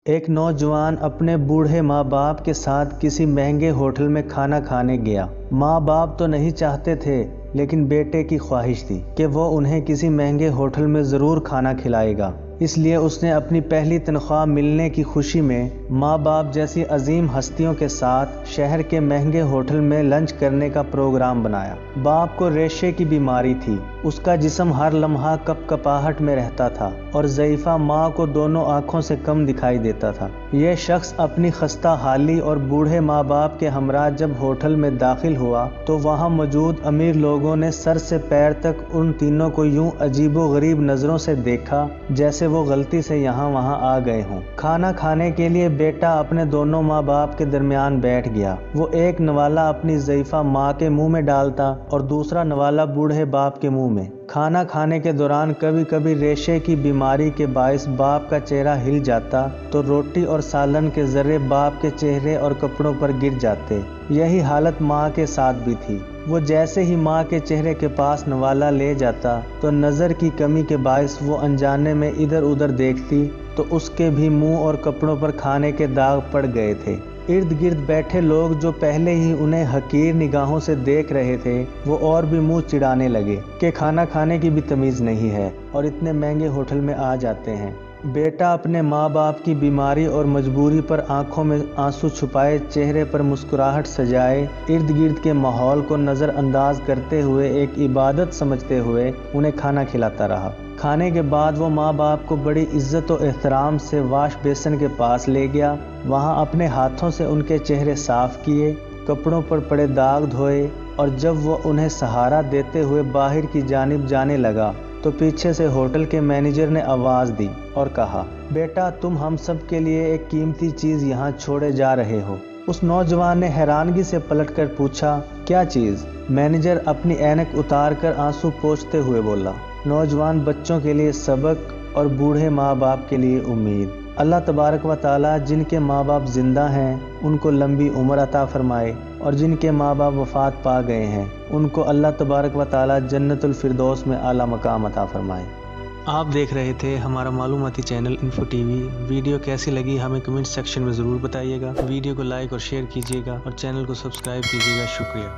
ایک نوجوان اپنے بوڑھے ماں باپ کے ساتھ کسی مہنگے ہوٹل میں کھانا کھانے گیا۔ ماں باپ تو نہیں چاہتے تھے، لیکن بیٹے کی خواہش تھی کہ وہ انہیں کسی مہنگے ہوٹل میں ضرور کھانا کھلائے گا۔ اس لیے اس نے اپنی پہلی تنخواہ ملنے کی خوشی میں ماں باپ جیسی عظیم ہستیوں کے ساتھ شہر کے مہنگے ہوٹل میں لنچ کرنے کا پروگرام بنایا۔ باپ کو ریشے کی بیماری تھی، اس کا جسم ہر لمحہ کپ کپاہٹ میں رہتا تھا اور ضعیفہ ماں کو دونوں آنکھوں سے کم دکھائی دیتا تھا۔ یہ شخص اپنی خستہ حالی اور بوڑھے ماں باپ کے ہمراہ جب ہوٹل میں داخل ہوا تو وہاں موجود امیر لوگوں نے سر سے پیر تک ان تینوں کو یوں عجیب و غریب نظروں سے دیکھا جیسے وہ غلطی سے یہاں وہاں آ گئے ہوں۔ کھانا کھانے کے لیے بیٹا اپنے دونوں ماں باپ کے درمیان بیٹھ گیا۔ وہ ایک نوالا اپنی ضعیفہ ماں کے منہ میں ڈالتا اور دوسرا نوالا بوڑھے باپ کے منہ میں۔ کھانا کھانے کے دوران کبھی کبھی ریشے کی بیماری کے باعث باپ کا چہرہ ہل جاتا تو روٹی اور سالن کے ذرے باپ کے چہرے اور کپڑوں پر گر جاتے۔ یہی حالت ماں کے ساتھ بھی تھی۔ وہ جیسے ہی ماں کے چہرے کے پاس نوالا لے جاتا تو نظر کی کمی کے باعث وہ انجانے میں ادھر ادھر دیکھتی تو اس کے بھی منہ اور کپڑوں پر کھانے کے داغ پڑ گئے تھے۔ ارد گرد بیٹھے لوگ جو پہلے ہی انہیں حقیر نگاہوں سے دیکھ رہے تھے وہ اور بھی منہ چڑھانے لگے کہ کھانا کھانے کی بھی تمیز نہیں ہے اور اتنے مہنگے ہوٹل میں آ جاتے ہیں۔ بیٹا اپنے ماں باپ کی بیماری اور مجبوری پر آنکھوں میں آنسو چھپائے، چہرے پر مسکراہٹ سجائے، ارد گرد کے ماحول کو نظر انداز کرتے ہوئے ایک عبادت سمجھتے ہوئے انہیں کھانا کھلاتا رہا۔ کھانے کے بعد وہ ماں باپ کو بڑی عزت و احترام سے واش بیسن کے پاس لے گیا۔ وہاں اپنے ہاتھوں سے ان کے چہرے صاف کیے، کپڑوں پر پڑے داغ دھوئے اور جب وہ انہیں سہارا دیتے ہوئے باہر کی جانب جانے لگا تو پیچھے سے ہوٹل کے مینیجر نے آواز دی اور کہا، بیٹا تم ہم سب کے لیے ایک قیمتی چیز یہاں چھوڑے جا رہے ہو۔ اس نوجوان نے حیرانگی سے پلٹ کر پوچھا، کیا چیز؟ مینیجر اپنی اینک اتار کر آنسو پوچھتے ہوئے بولا، نوجوان بچوں کے لیے سبق اور بوڑھے ماں باپ کے لیے امید۔ اللہ تبارک و تعالیٰ جن کے ماں باپ زندہ ہیں ان کو لمبی عمر عطا فرمائے اور جن کے ماں باپ وفات پا گئے ہیں ان کو اللہ تبارک و تعالیٰ جنت الفردوس میں اعلیٰ مقام عطا فرمائے۔ آپ دیکھ رہے تھے ہمارا معلوماتی channel info T V. Video کیسی لگی ہمیں کمنٹ سیکشن میں ضرور بتائیے گا۔ ویڈیو کو لائک اور شیئر کیجیے گا اور چینل کو سبسکرائب کیجیے گا۔ شکریہ۔